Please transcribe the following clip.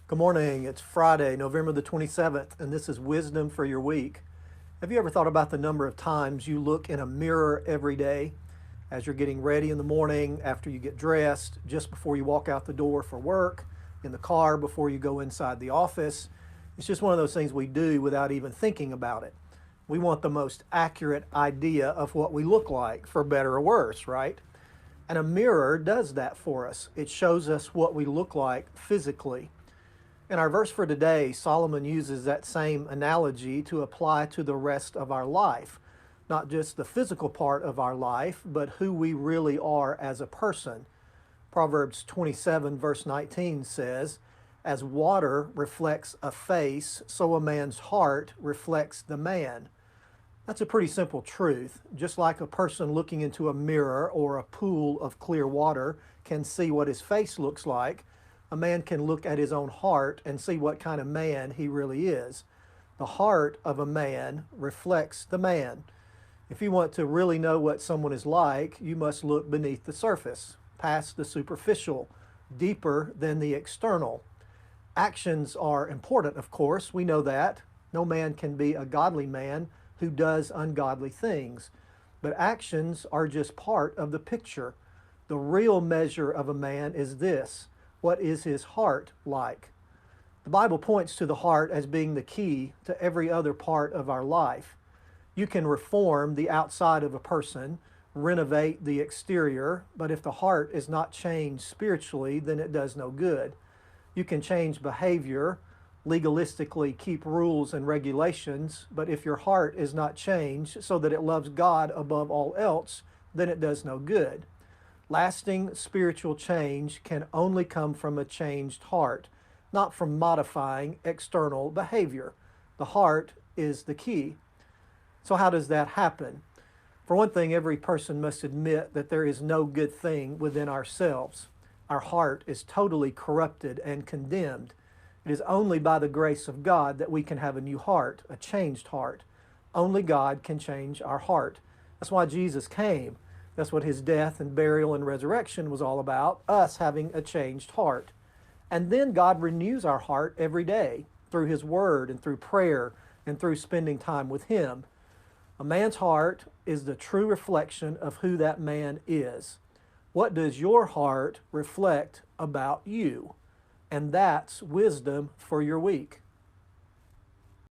Good morning. It's Friday, November the 27th, and this is Wisdom for Your Week. Have you ever thought about the number of times you look in a mirror every day as you're getting ready in the morning, after you get dressed, just before you walk out the door for work, in the car before you go inside the office? It's just one of those things we do without even thinking about it. We want the most accurate idea of what we look like, for better or worse, right? And a mirror does that for us. It shows us what we look like physically. In our verse for today, Solomon uses that same analogy to apply to the rest of our life, not just the physical part of our life, but who we really are as a person. Proverbs 27, verse 19 says, "As water reflects a face, so a man's heart reflects the man." That's a pretty simple truth. Just like a person looking into a mirror or a pool of clear water can see what his face looks like, a man can look at his own heart and see what kind of man he really is. The heart of a man reflects the man. If you want to really know what someone is like, you must look beneath the surface, past the superficial, deeper than the external. Actions are important, of course. We know that. No man can be a godly man who does ungodly things. But actions are just part of the picture. The real measure of a man is this: what is his heart like? The Bible points to the heart as being the key to every other part of our life. You can reform the outside of a person, renovate the exterior, but if the heart is not changed spiritually, then it does no good. You can change behavior, legalistically keep rules and regulations, but if your heart is not changed so that it loves God above all else, then it does no good. Lasting spiritual change can only come from a changed heart, not from modifying external behavior. The heart is the key. So, how does that happen? For one thing, every person must admit that there is no good thing within ourselves. Our heart is totally corrupted and condemned. It is only by the grace of God that we can have a new heart, a changed heart. Only God can change our heart. That's why Jesus came. That's what his death and burial and resurrection was all about, us having a changed heart. And then God renews our heart every day through his word and through prayer and through spending time with him. A man's heart is the true reflection of who that man is. What does your heart reflect about you? And that's wisdom for your week.